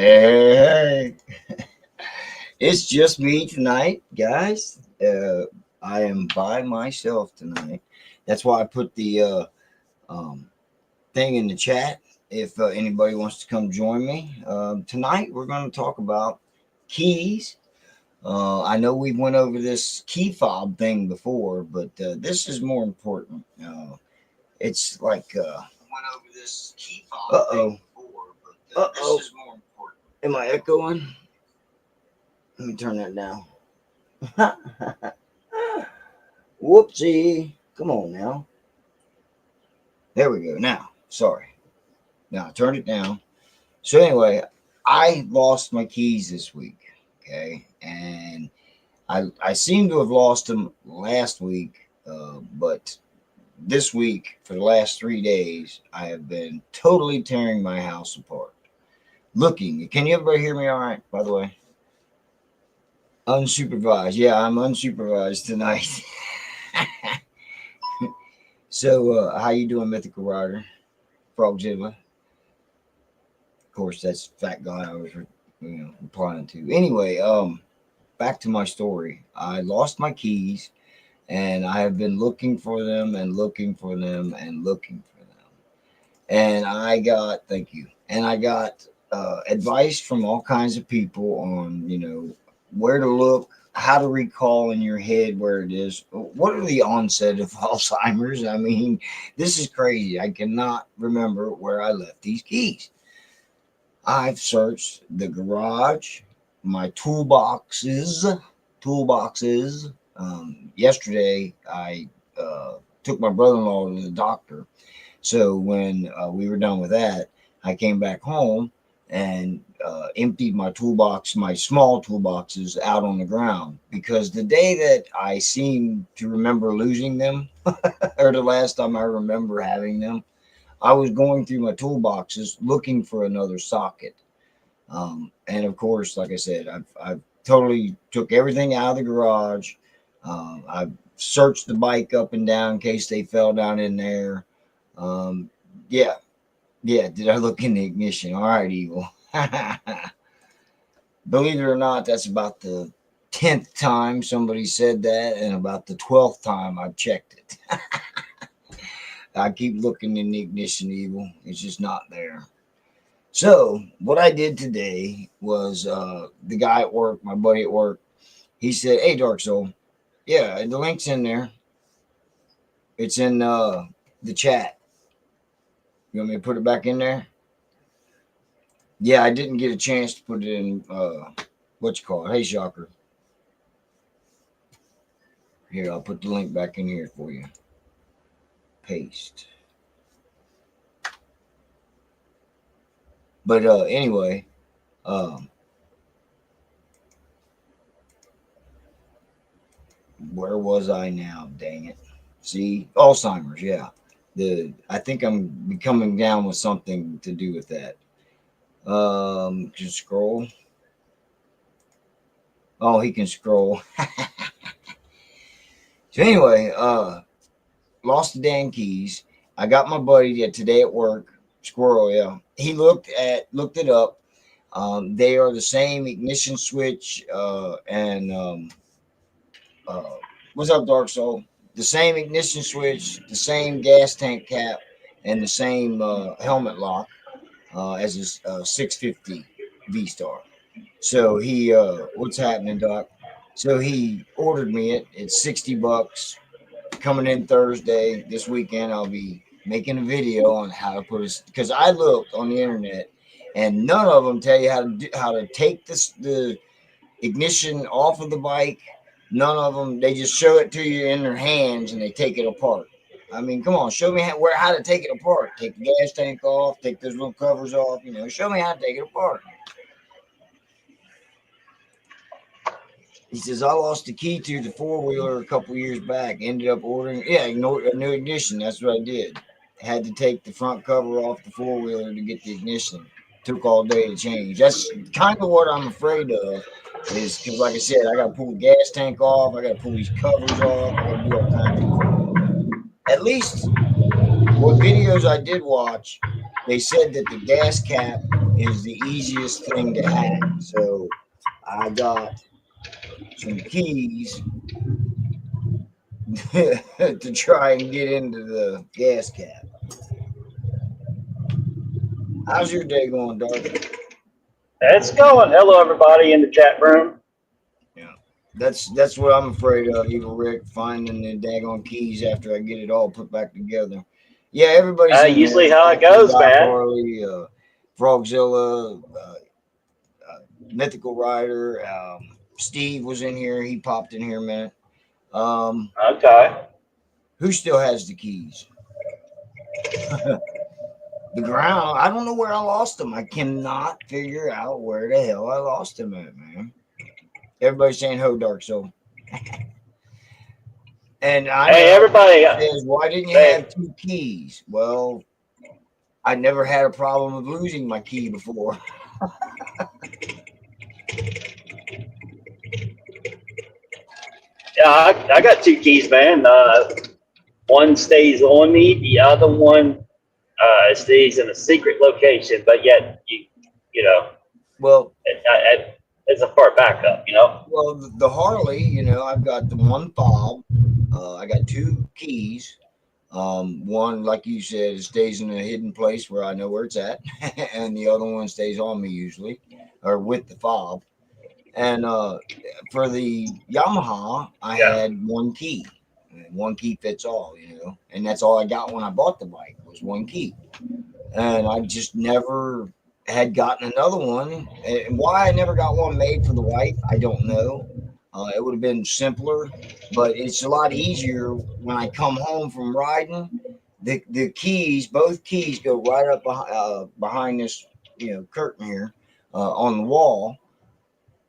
Hey, it's just me tonight, guys. I am by myself tonight. That's why I put the um, thing in the chat. If anybody wants to come join me tonight, we're going to talk about keys. I know we went over this key fob thing before, but this is more important. It's like went over this key fob thing before, but this is more important. Am I echoing? Let me turn that down. Whoopsie. Come on now. There we go. Now, sorry. Now, I turned it down. So, anyway, I lost my keys this week. Okay. And I seem to have lost them last week. But this week, for the last 3 days, I have been totally tearing my house apart. Looking. Can you everybody hear me all right, by the way? Unsupervised. Yeah, I'm unsupervised tonight. So, how you doing, Mythical Rider? Frogzilla? Of course, that's Fat Guy I was, replying to. Anyway, back to my story. I lost my keys, and I have been looking for them and looking for them and looking for them. And thank you, and I got advice from all kinds of people on, where to look, how to recall in your head where it is. What are the onset of Alzheimer's? I mean, this is crazy. I cannot remember where I left these keys. I've searched the garage, my toolboxes. Yesterday, I took my brother-in-law to the doctor. So when we were done with that, I came back home and emptied my toolbox, my small toolboxes, out on the ground, because the day that I seem to remember losing them, or the last time I remember having them, I was going through my toolboxes looking for another socket. And of course, like I said, I've totally took everything out of the garage. I've searched the bike up and down in case they fell down in there. Um, yeah, yeah. Did I look in the ignition? All right, Eagle. Believe it or not, that's about the 10th time somebody said that, and about the 12th time I've checked it. I keep looking in the ignition, Eagle. It's just not there. So what I did today was the guy at work, my buddy at work, he said, "Hey, Dark Soul, yeah, the link's in there. It's in the chat. You want me to put it back in there?" Yeah, I didn't get a chance to put it in, what you call it. Hey, Shocker. Here, I'll put the link back in here for you. Paste. But anyway, where was I now? Dang it. See, Alzheimer's, yeah. I think I'm coming down with something to do with that. Just scroll. Oh, he can scroll. So anyway, lost the dang keys. I got my buddy today at work, Squirrel. Yeah, he looked it up. They are the same ignition switch and what's up, Dark Soul? The same ignition switch, the same gas tank cap, and the same helmet lock as his 650 V Star. So he, what's happening, Doc? So he ordered me it. It's $60 coming in Thursday. This weekend, I'll be making a video on how to put it, because I looked on the internet and none of them tell you how to take the ignition off of the bike. None of them, they just show it to you in their hands and they take it apart. I mean, come on, show me how to take it apart. Take the gas tank off, take those little covers off, show me how to take it apart. He says, I lost the key to the four-wheeler a couple years back. Ended up ordering, a new ignition. That's what I did. Had to take the front cover off the four-wheeler to get the ignition. Took all day to change. That's kind of what I'm afraid of, is because, like I said, I got to pull the gas tank off. I got to pull these covers off. I got to do all kinds of things. At least what videos I did watch, they said that the gas cap is the easiest thing to hack. So I got some keys to try and get into the gas cap. How's your day going, Dark? It's going. Hello, everybody in the chat room. Yeah, that's what I'm afraid of, Evil Rick, finding the daggone keys after I get it all put back together. Yeah, everybody's in there. Usually how it goes, Doc man. Harley, Frogzilla, Mythical Rider. Steve was in here. He popped in here a minute. Okay. Who still has the keys? The ground. I don't know where I lost them. I cannot figure out where the hell I lost them at, man. Everybody's saying ho, Dark Soul. And I Hey, know everybody. says, why didn't you have 2 keys? Well, I never had a problem of losing my key before. Yeah, I got 2 keys, man. One stays on me. The other one stays in a secret location, but yet you know, Well, it's a far backup. You know. well, the Harley, you know, I've got the one fob. I got 2 keys. One, like you said, it stays in a hidden place where I know where it's at, and the other one stays on me usually, or with the fob. And for the Yamaha, I Yeah. had 1 key. One key fits all, you know, and that's all I got when I bought the bike was 1 key. And I just never had gotten another one. And why I never got one made for the wife, I don't know. It would have been simpler, but it's a lot easier when I come home from riding. The keys, both keys, go right up behind this, you know, curtain here on the wall,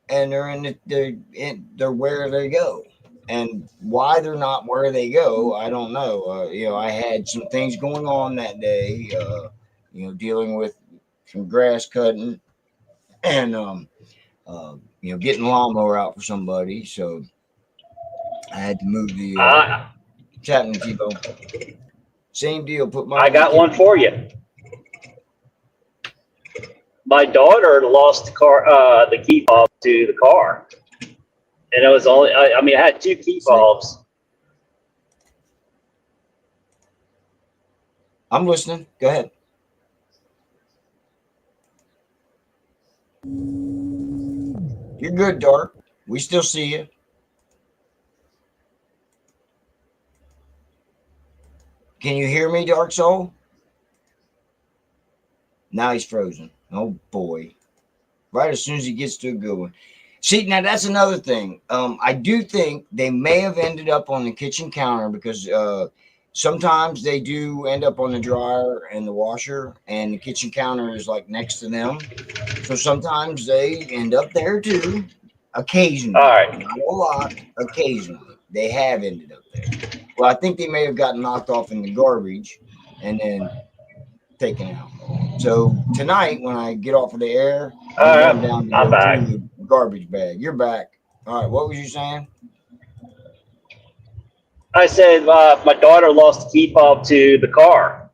and they're where they go. And why they're not where they go, I don't know. You know, I had some things going on that day. You know, dealing with some grass cutting and you know, getting lawnmower out for somebody. So I had to move the chatting T-Bone. Same deal. Put my I got one for you. My daughter lost the key fob to the car, and it was only. I mean, I had 2 key fobs. I'm listening. Go ahead. You're good, Dark. We still see you. Can you hear me, Dark Soul? Now he's frozen. Oh boy. Right as soon as he gets to a good one. See, now that's another thing. I do think they may have ended up on the kitchen counter because sometimes they do end up on the dryer and the washer, and the kitchen counter is like next to them. So sometimes they end up there too. Occasionally, All right. not a lot. Occasionally, they have ended up there. Well, I think they may have gotten knocked off in the garbage and then taken out. So tonight, when I get off of the air, I'm going down to I'm go back. through the garbage bag. You're back. All right. What was you saying? I said my daughter lost the key fob to the car,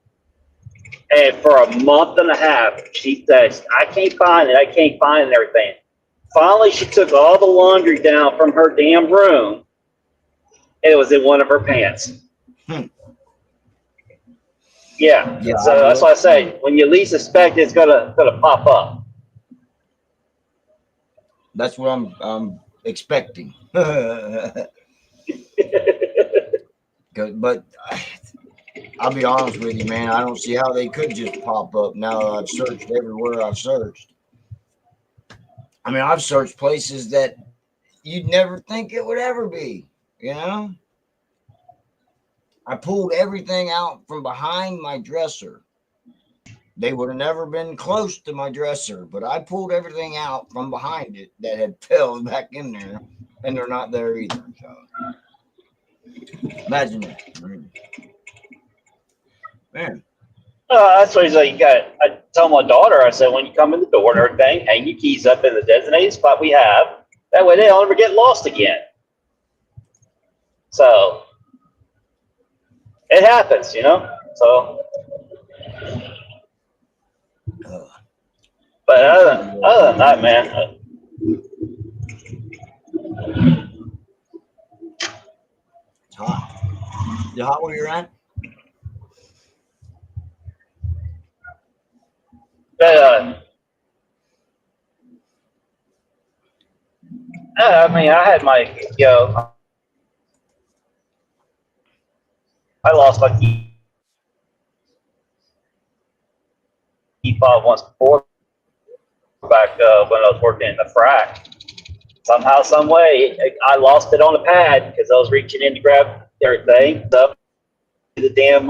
and for a month and a half, she says, "I can't find it. I can't find it," and everything. Finally, she took all the laundry down from her damn room, and it was in one of her pants. Yeah. Yeah. So that's why I say when you least expect it, it's gonna pop up. That's what I'm expecting. But I'll be honest with you, man. I don't see how they could just pop up now that I've searched everywhere I've searched. I mean, I've searched places that you'd never think it would ever be, you know? I pulled everything out from behind my dresser. They would have never been close to my dresser, but I pulled everything out from behind it that had fell back in there, and they're not there either. So imagine that. Man. That's why he's like, you got. I tell my daughter, I said, when you come in the door and everything, hang your keys up in the designated spot we have. That way, they don't ever get lost again. So it happens, you know. So, but But other than that, man, It's hot. Is it hot where you're at? I mean, I had my, I lost my key fob once before back when I was working in the frac. Somehow, some way, I lost it on the pad because I was reaching in to grab everything. Up the damn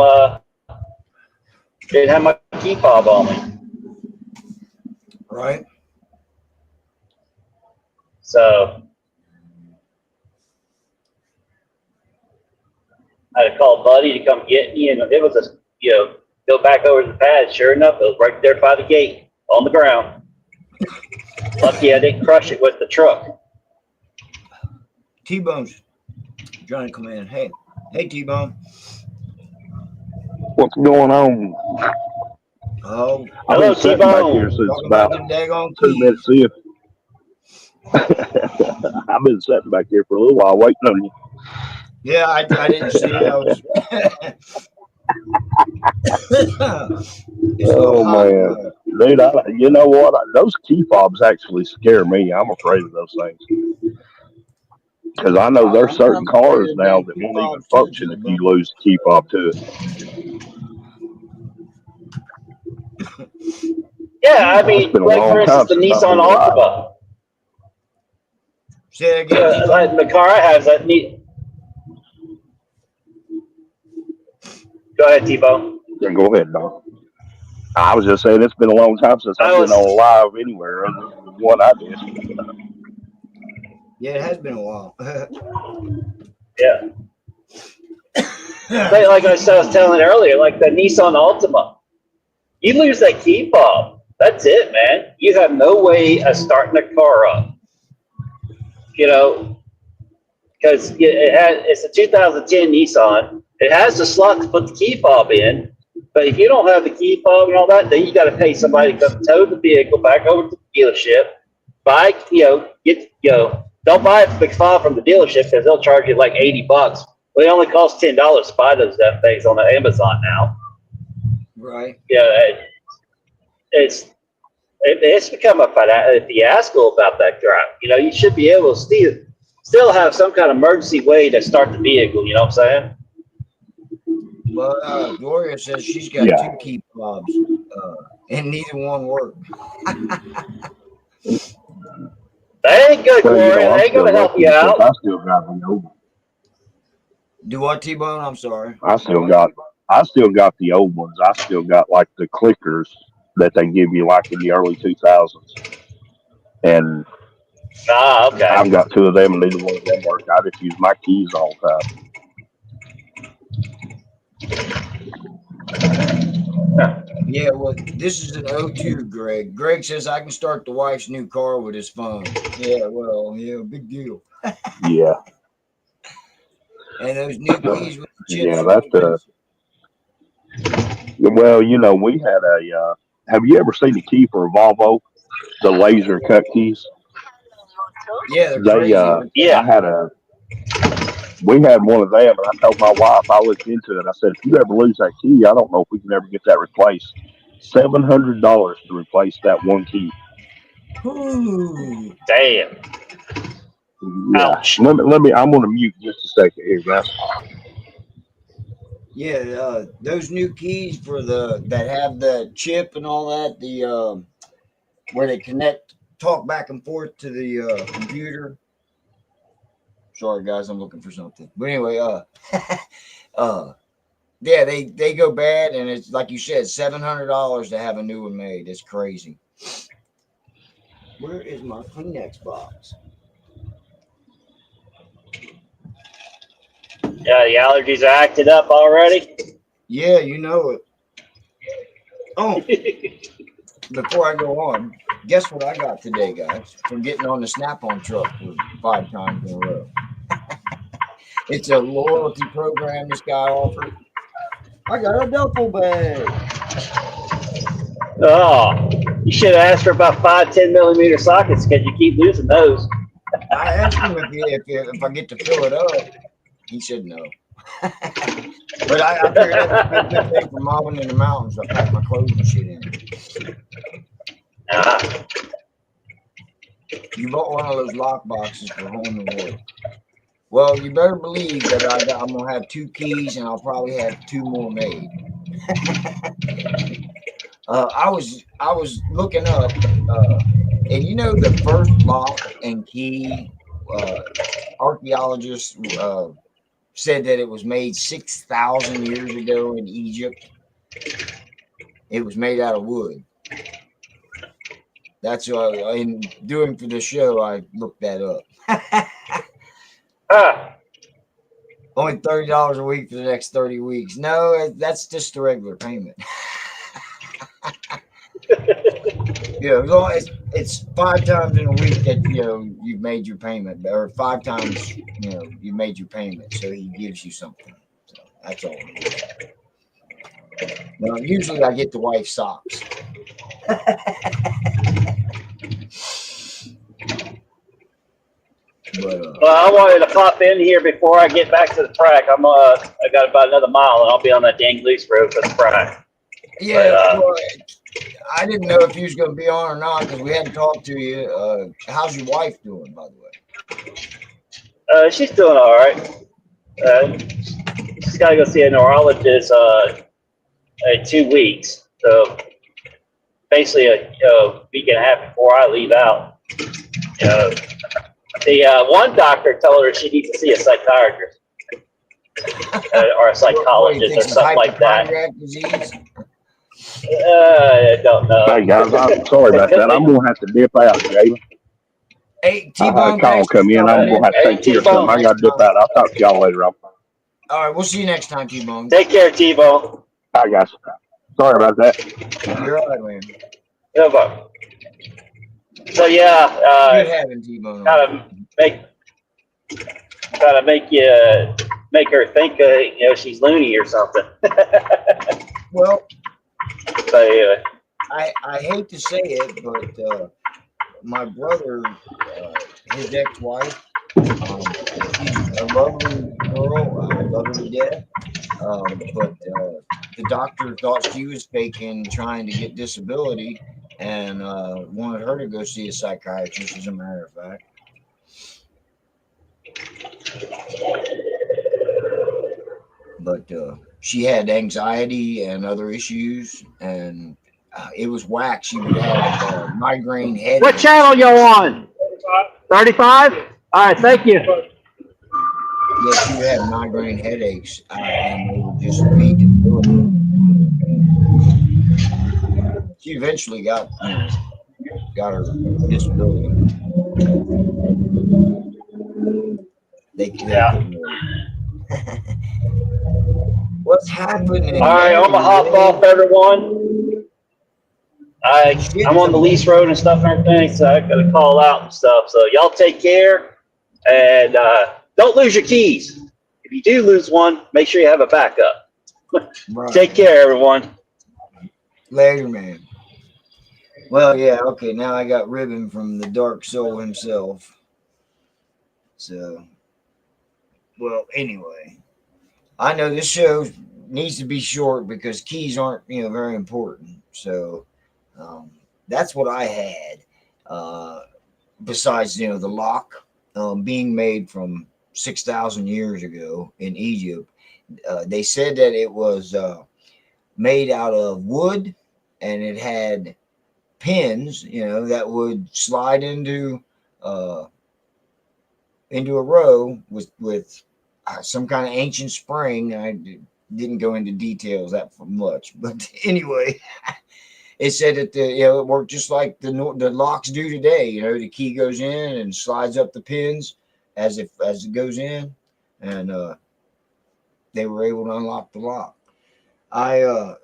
didn't have my key fob on me. Right. So I had to call Buddy to come get me, and it was go back over to the pad. Sure enough, it was right there by the gate on the ground. Lucky I didn't crush it with the truck. T-Bone's trying to come in. Hey, T-Bone. What's going on? Oh, I've hello, been sitting back T-Bone. here since talking about them daggone 2 keys. minutes in. I've been sitting back here for a little while waiting on you. Yeah, I didn't see it. I was. It's a little Oh hot. man, dude! You know what? Those key fobs actually scare me. I'm afraid of those things because I know there's certain I'm afraid cars of now them that key won't even fobs too, function if you lose the key fob to it. Yeah, I It's mean, been a like for long time instance, the since I've Nissan been alive. Altima. Say that again. Like the car I have is that neat. Go ahead, T-Bone. Yeah, go ahead, Don. I was just saying it's been a long time since I've been on live anywhere other than the one I did. Yeah, it has been a while. Yeah. Like I was telling earlier, like the Nissan Altima, you lose that key fob, that's it, man. You have no way of starting the car up. Because it's a 2010 Nissan. It has the slot to put the key fob in, but if you don't have the key fob and all that, then you got to pay somebody to come tow the vehicle back over to the dealership. Don't buy the fob from the dealership because they'll charge you like $80. Well, it only costs $10 to buy those damn things on Amazon now. Right. Yeah, it's become a fiasco about that drive. You should be able to still have some kind of emergency way to start the vehicle. You know what I'm saying? Well, Gloria says she's got 2 key fobs, and neither one work. That ain't good, Well, Gloria. They ain't gonna help you out. I still got the old one. Do what, T-Bone? I'm sorry. I still got the old ones. I still got like the clickers that they give you like in the early 2000s. And okay. I've got 2 of them and neither one of them work. I just use my keys all the time. Yeah, well, this is an O2, Greg. Greg says I can start the wife's new car with his phone. Yeah, well, big deal. Yeah. And those new keys with the chips. Yeah, that's well, we had have you ever seen the key for a Volvo? The laser cut keys? Yeah, they're crazy. We had one of them, and I told my wife, I looked into it. I said, if you ever lose that key, I don't know if we can ever get that replaced. $700 to replace that one key. Ooh. Damn. Yeah. Ouch. Let me. I'm gonna mute just a second here, guys. Yeah, those new keys for that have the chip and all that, where they talk back and forth to the computer. Sorry, guys, I'm looking for something. But anyway, yeah, they go bad, and it's like you said, $700 to have a new one made. It's crazy. Where is my Kleenex box? Yeah, the allergies are acted up already. Yeah, you know it. Oh, before I go on, guess what I got today, guys? From getting on the Snap-on truck for 5 times in a row. It's a loyalty program this guy offered. I got a duffel bag. Oh, You should have asked for about 5 10 millimeter sockets because you keep losing those. I asked him if I get to fill it up. He said no. But I figured that would be a good thing for mobbing in the mountains. I pack my clothes and shit in. You bought one of those lock boxes for home and work. Well, you better believe that I'm gonna have 2 keys, and I'll probably have 2 more made. I was looking up, and you know the first lock and key, archaeologists said that it was made 6,000 years ago in Egypt. It was made out of wood. That's in doing for the show. I looked that up. Only $30 a week for the next 30 weeks. No, that's just a regular payment. As long as it's 5 times in a week that you've made your payment, or 5 times you made your payment, so he gives you something. So that's all. Now, usually I get the wife's socks. But, well, I wanted to pop in here before I get back to the track. I got about another mile, and I'll be on that dang loose road for the track. Yeah, well, I didn't know if you was going to be on or not because we hadn't talked to you. How's your wife doing, by the way? She's doing all right. She's got to go see a neurologist in 2 weeks. So basically a week and a half before I leave out. The one doctor told her she needs to see a psychiatrist or a psychologist or something like that. I don't know. Hey guys, I'm sorry about that. I'm gonna have to dip out, Jalen. Hey, I had T-Bone, a call come in. I'm gonna have to take care of something. I gotta dip out. I'll talk to y'all later on. All right, we'll see you next time, T-Bone. Take care, T-Bone. All right, guys. Sorry about that. You're all right, man. Goodbye. So yeah, Good having T-Bone. gotta make her think she's loony or something. Well, So anyway. I hate to say it, but my brother, his ex-wife, she's a lovely girl. I love her to death. But the doctor thought she was faking, trying to get disability, and wanted her to go see a psychiatrist, as a matter of fact. But she had anxiety and other issues, and it was whack. She would have migraine headaches. What channel you on? 35? All right, thank you. Yeah, she would have migraine headaches, and they would just be debilitating. She eventually got her disability. They couldn't What's happening? All right, I'm gonna hop off, everyone. I'm on the lease road and stuff and everything, so I gotta call out and stuff. So y'all take care, and don't lose your keys. If you do lose one, make sure you have a backup. Right. Take care, everyone. Later, man. Well, yeah, okay. Now I got ribbon from the Dark Soul himself. So, well, anyway, I know this show needs to be short because keys aren't, very important. So, that's what I had. Besides, the lock being made from 6,000 years ago in Egypt, they said that it was made out of wood, and it had pins, that would slide into a row with some kind of ancient spring. I didn't go into details that much, but anyway, it said that it worked just like the locks do today. The key goes in and slides up the pins as it goes in, and they were able to unlock the lock. I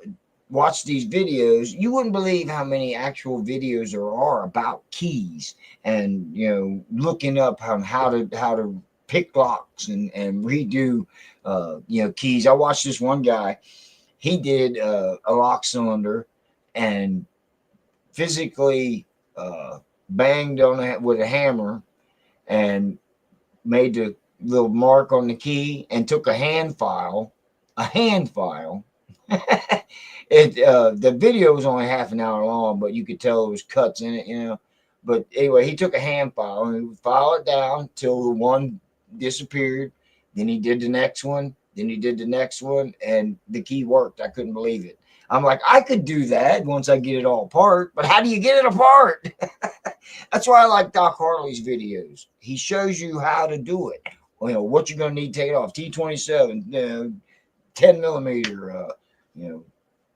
watched these videos. You wouldn't believe how many actual videos there are about keys, and looking up how to pick locks and redo keys. I watched this one guy. He did a lock cylinder, and physically banged on it with a hammer and made the little mark on the key and took a hand file. The video was only half an hour long, but you could tell there was cuts in it, you know. But anyway, he took a hand file and he would file it down till the one disappeared. Then he did the next one. Then he did the next one, and the key worked. I couldn't believe it. I'm like, I could do that once I get it all apart, but how do you get it apart? That's why I like Doc Harley's videos. He shows you how to do it. Well, you know what you're going to need to take it off. T27, 10 millimeter.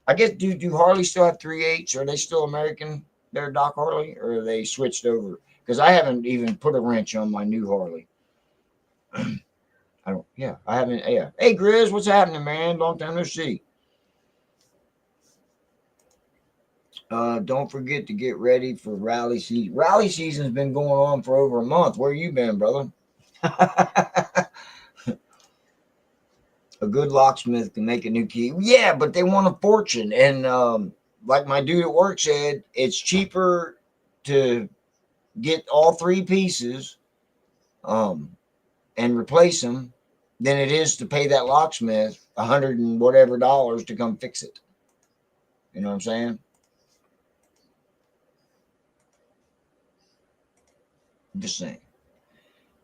I guess do Harley still have 3/8? Are they still American? They're Doc Harley, or are they switched over? Because I haven't even put a wrench on my new Harley. I haven't. Yeah. Hey, Grizz, what's happening, man? Long time no see. Don't forget to get ready for rally season. Rally season's been going on for over a month. Where you been, brother? A good locksmith can make a new key. Yeah, but they want a fortune. And like my dude at work said, it's cheaper to get all three pieces and replace them than it is to pay that locksmith $100 and whatever to come fix it. You know what I'm saying? Just saying.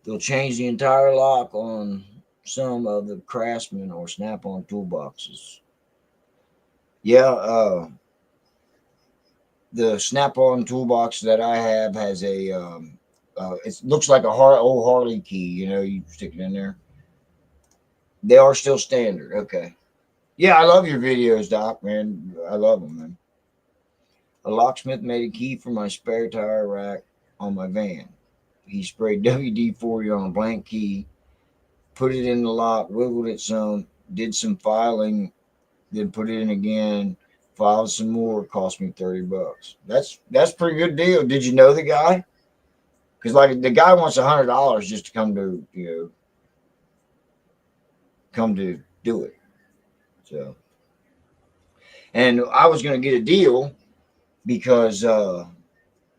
They'll change the entire lock on some of the Craftsman or Snap-on toolboxes. Yeah, the Snap-on toolbox that I have has a it looks like a old Harley key. You know, you stick it in there. They are still standard. Okay. Yeah, I love your videos, Doc, man. I love them, man. A locksmith made a key for my spare tire rack on my van. He sprayed WD-40 on a blank key, put it in the lock, wiggled it some, did some filing, then put it in again, filed some more, cost me $30. That's a pretty good deal. Did you know the guy? Because like the guy wants $100 just to come to do it. So, and I was going to get a deal because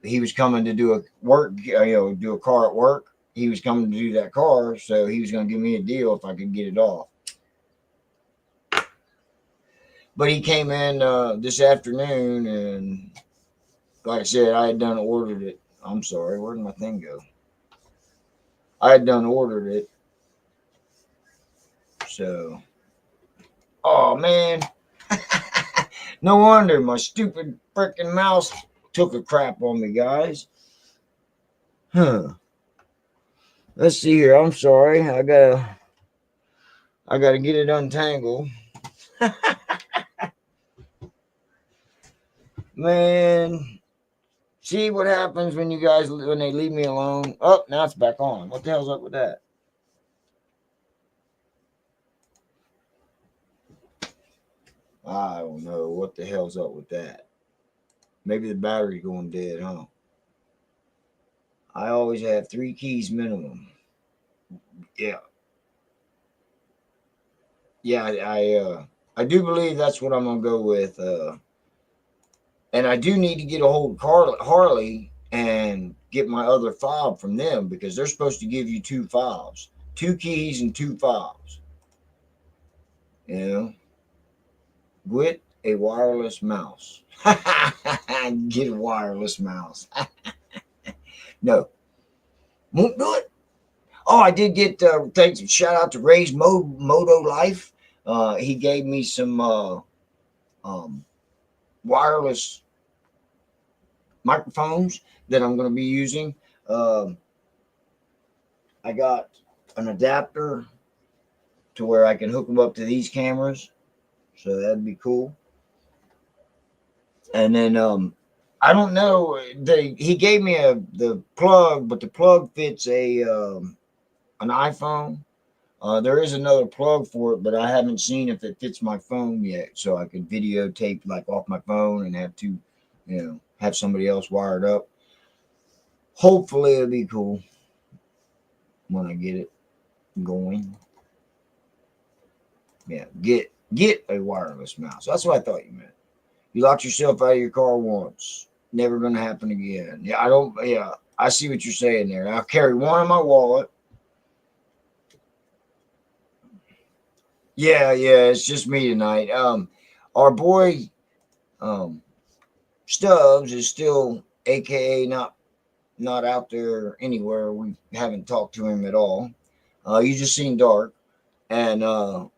he was coming to do do a car at work. He was coming to do that car, so he was going to give me a deal if I could get it off. But he came in this afternoon, and like I said, I had ordered it. I'm sorry, where did my thing go? I had ordered it. So, oh man, no wonder my stupid freaking mouse took a crap on me, guys. Huh. Let's see here. I'm sorry. I gotta get it untangled. Man, see what happens when they leave me alone. Oh, now it's back on. What the hell's up with that? I don't know what the hell's up with that. Maybe the battery's going dead, huh? I always have 3 keys minimum. Yeah. Yeah, I do believe that's what I'm gonna go with. And I do need to get a hold of Harley and get my other fob from them because they're supposed to give you 2 fobs, 2 keys and 2 fobs. You know, with a wireless mouse. Get a wireless mouse. No, won't do it. Oh, I did get thanks. Shout out to Ray's Moto Life. He gave me some wireless microphones that I'm going to be using. I got an adapter to where I can hook them up to these cameras, so that'd be cool. And then I don't know. He gave me the plug, but the plug fits an iPhone. There is another plug for it, but I haven't seen if it fits my phone yet, so I could videotape like off my phone and have somebody else wired up. Hopefully it'll be cool when I get it going. Yeah, get a wireless mouse. That's what I thought you meant. You locked yourself out of your car once. Never gonna happen again. Yeah, I don't. Yeah, I see what you're saying there. I'll carry one in my wallet. Yeah, yeah, it's just me tonight. Our boy, um, Stubbs is still, AKA, not out there anywhere. We haven't talked to him at all. You just seen Dark, and our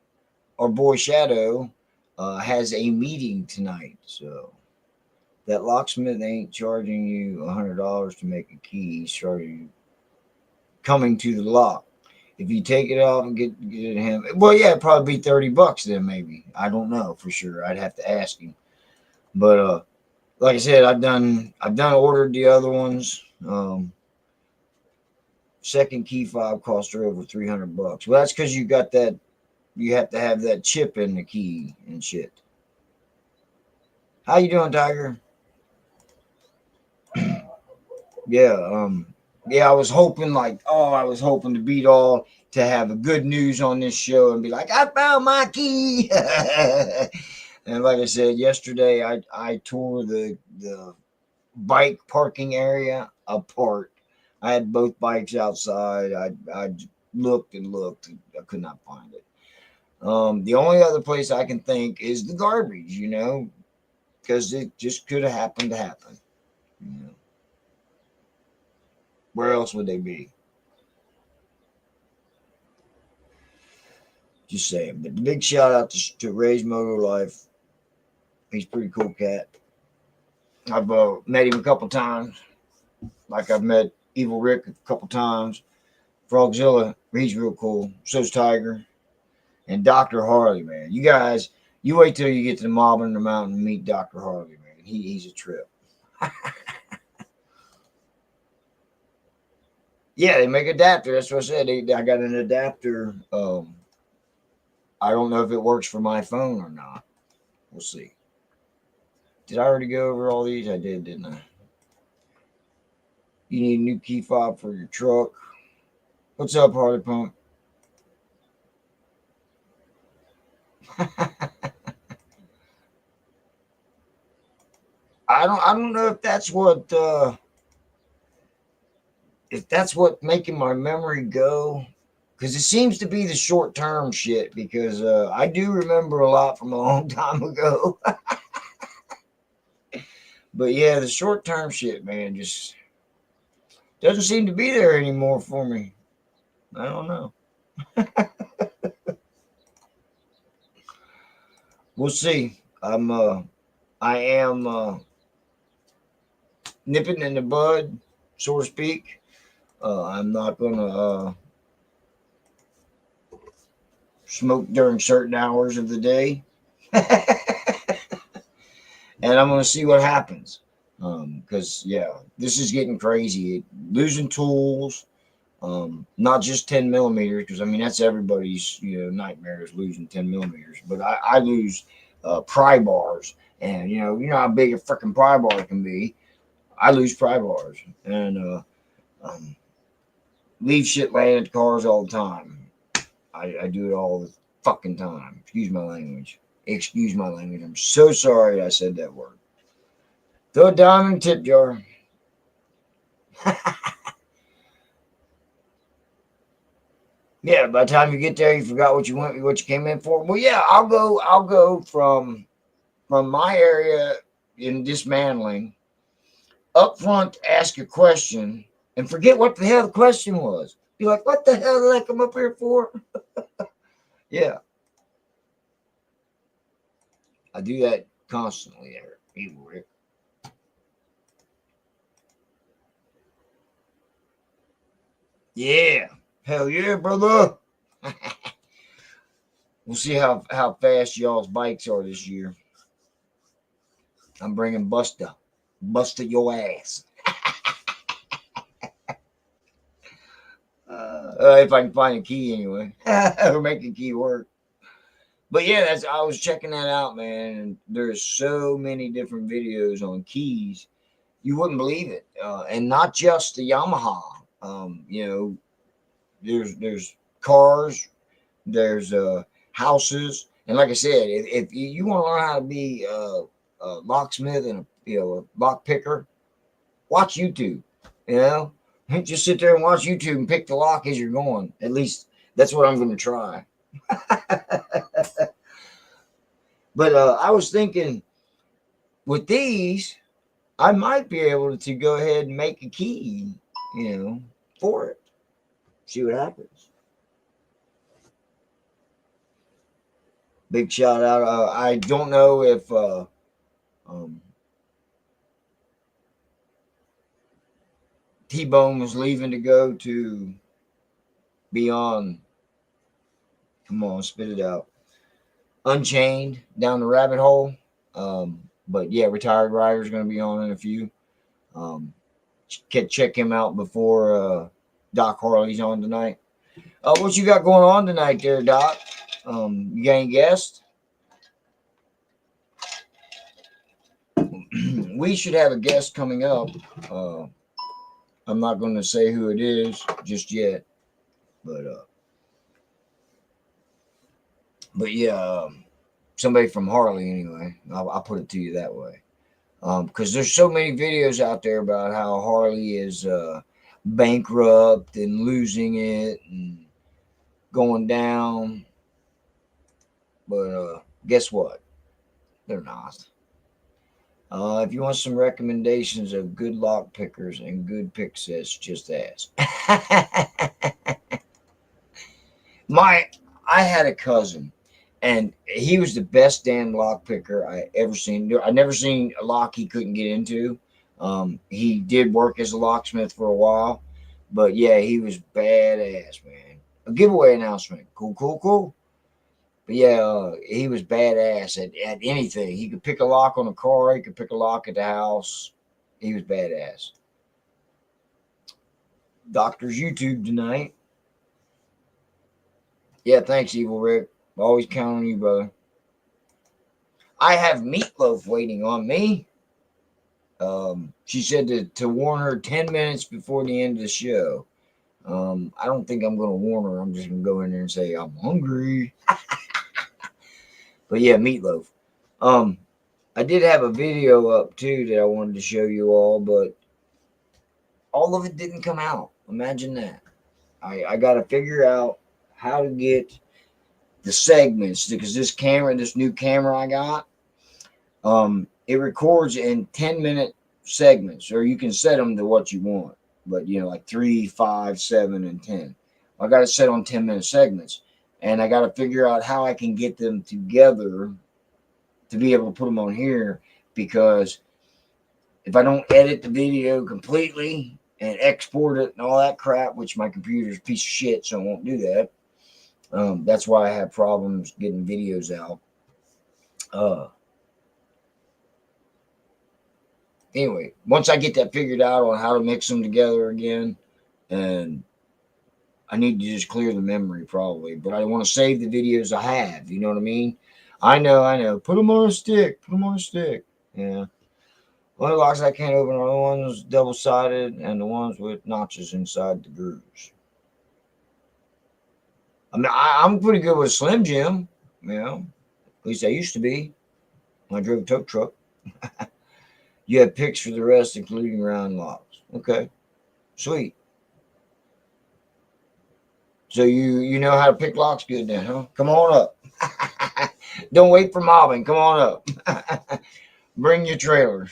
boy Shadow has a meeting tonight. So that locksmith ain't charging you $100 to make a key. He's charging you coming to the lock. If you take it off and get it him, well, yeah, it'd probably be $30 then, maybe. I don't know for sure. I'd have to ask him. But like I said, I've done ordered the other ones. Second key fob cost her over $300. Well, that's because you got that. You have to have that chip in the key and shit. How you doing, Tiger? Yeah, yeah. I was hoping, like, oh, I was hoping to beat all to have a good news on this show and be like, I found my key. And like I said yesterday, I tore the bike parking area apart. I had both bikes outside. I looked and looked. I could not find it. The only other place I can think is the garbage, because it just could have happened to happen. Where else would they be? Just saying. But the big shout out to Ray's Motor Life. He's a pretty cool cat. I've met him a couple times. Like I've met Evil Rick a couple times. Frogzilla, he's real cool. So's Tiger. And Dr. Harley, man. You guys, you wait till you get to the Mob in the Mountain and meet Dr. Harley, man. He's a trip. Yeah, they make adapter. That's what I said. I got an adapter. I don't know if it works for my phone or not. We'll see. Did I already go over all these? I did, didn't I? You need a new key fob for your truck. What's up, Harley Pump? I don't know if that's what making my memory go, because it seems to be the short term shit, because I do remember a lot from a long time ago. But yeah, the short term shit, man, just doesn't seem to be there anymore for me. I don't know. We'll see. I am nipping in the bud, so to speak. I'm not gonna smoke during certain hours of the day. And I'm going to see what happens. Because, yeah, this is getting crazy. Losing tools, not just 10 millimeters, because, I mean, that's everybody's, nightmare is losing 10 millimeters. But I lose pry bars. And, you know how big a freaking pry bar can be. I lose pry bars. And leave shit laying at the cars all the time. I do it all the fucking time. Excuse my language. Excuse my language. I'm so sorry I said that word. Throw a dime in the tip jar. Yeah, by the time you get there, you forgot what you came in for. Well, yeah, I'll go from my area in dismantling up front, ask a question, and forget what the hell the question was. Be like, what the hell did I come up here for? Yeah. I do that constantly there, Evil Rick. Yeah. Hell yeah, brother. We'll see how fast y'all's bikes are this year. I'm bringing Busta your ass. If I can find a key anyway, or make a key work. But yeah, I was checking that out, man. And there's so many different videos on keys, you wouldn't believe it. And not just the Yamaha. There's cars, there's houses, and like I said, if you want to learn how to be a locksmith in a a lock picker, watch YouTube. You know, just sit there and watch YouTube and pick the lock as you're going. At least that's what I'm going to try. But I was thinking with these, I might be able to go ahead and make a key, for it. See what happens. Big shout out. I don't know if T-Bone was leaving to go to be on. Come on, spit it out. Unchained down the rabbit hole. But yeah, Retired Rider is going to be on in a few. Check him out before Doc Harley's on tonight. What you got going on tonight there, Doc? You got any guests? We should have a guest coming up. I'm not going to say who it is just yet, but yeah, somebody from Harley anyway. I'll put it to you that way. Because there's so many videos out there about how Harley is bankrupt and losing it and going down. But guess what? They're not. If you want some recommendations of good lock pickers and good pick sets, just ask. I had a cousin, and he was the best damn lock picker I ever seen. I never seen a lock he couldn't get into. He did work as a locksmith for a while, but yeah, he was badass, man. A giveaway announcement. Cool. But yeah, he was badass at anything. He could pick a lock on a car. He could pick a lock at the house. He was badass. Doctor's YouTube tonight. Yeah, thanks, Evil Rick. Always count on you, brother. I have Meatloaf waiting on me. She said to warn her 10 minutes before the end of the show. I don't think I'm going to warn her. I'm just going to go in there and say, I'm hungry. But yeah, Meatloaf. I did have a video up too that I wanted to show you all, but all of it didn't come out. Imagine that. I got to figure out how to get the segments, because this new camera I got, it records in 10-minute segments, or you can set them to what you want, but like 3, 5, 7, and 10. I got it set on 10-minute segments, and I got to figure out how I can get them together to be able to put them on here, because if I don't edit the video completely and export it and all that crap, which my computer's a piece of shit, so I won't do that. That's why I have problems getting videos out. Anyway, once I get that figured out on how to mix them together again, and I need to just clear the memory probably, but I want to save the videos I have. You know what I mean? I know. Put them on a stick. Yeah. The only locks I can't open are the ones double-sided and the ones with notches inside the grooves. I mean, I'm pretty good with a Slim Jim, at least I used to be when I drove a tow truck. You have picks for the rest, including round locks. Okay, sweet. So you know how to pick locks good then, huh? Come on up. Don't wait for mobbing. Come on up. Bring your trailer.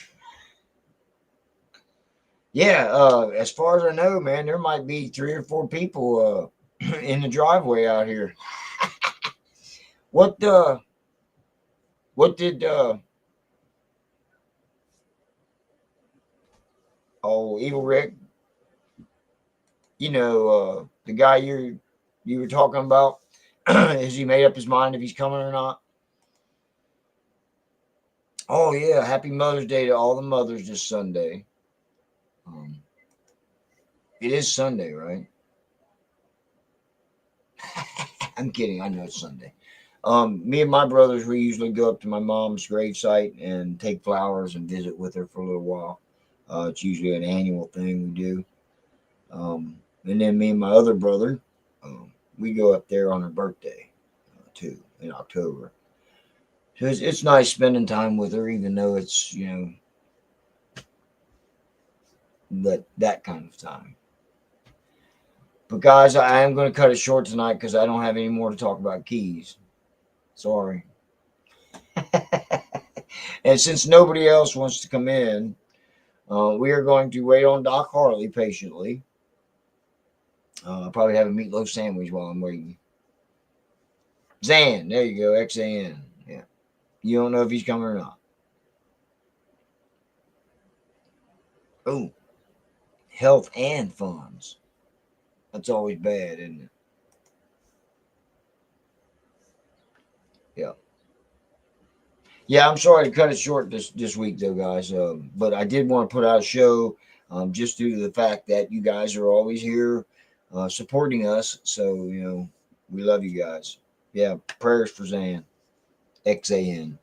Yeah, as far as I know, man, there might be 3 or 4 people in the driveway out here. What did Evil Rick, the guy you were talking about, has he made up his mind if he's coming or not? Oh yeah, happy Mother's Day to all the mothers this Sunday. It is Sunday, right? I'm kidding. I know it's Sunday. Me and my brothers, we usually go up to my mom's gravesite and take flowers and visit with her for a little while. It's usually an annual thing we do. And then me and my other brother, we go up there on her birthday, too, in October. So it's nice spending time with her, even though it's, but that kind of time. But guys, I am going to cut it short tonight because I don't have any more to talk about keys. Sorry. And since nobody else wants to come in, we are going to wait on Doc Harley patiently. I'll probably have a meatloaf sandwich while I'm waiting. Zan, there you go, XAN. Yeah. You don't know if he's coming or not. Oh, health and funds. That's always bad, isn't it? Yeah. Yeah, I'm sorry to cut it short this week, though, guys. But I did want to put out a show just due to the fact that you guys are always here supporting us. So, we love you guys. Yeah, prayers for Zan. XAN.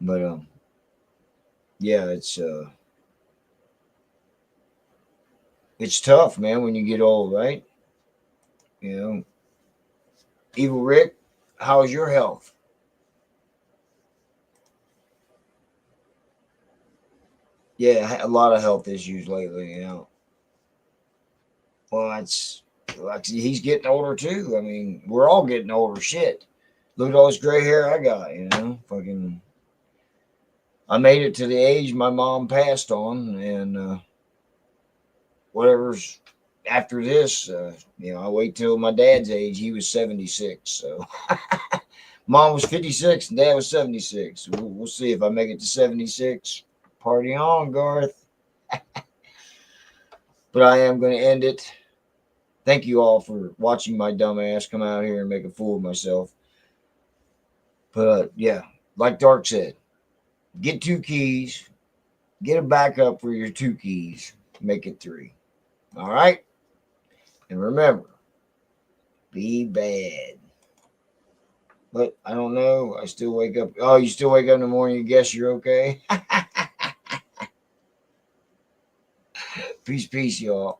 But, yeah, it's tough, man, when you get old, right? Evil Rick, how's your health? Yeah, a lot of health issues lately, Well, it's like he's getting older too. I mean, we're all getting older. Shit. Look at all this gray hair I got, Fucking I made it to the age my mom passed on, and whatever's after this, I wait till my dad's age. He was 76, so mom was 56 and dad was 76. We'll see if I make it to 76. Party on, Garth. But I am going to end it. Thank you all for watching my dumb ass come out here and make a fool of myself. But yeah, like Dark said, get 2 keys, get a backup for your 2 keys, make it 3. All right? And remember, be bad. But I don't know. I still wake up. Oh, you still wake up in the morning, you guess you're okay? Peace, y'all.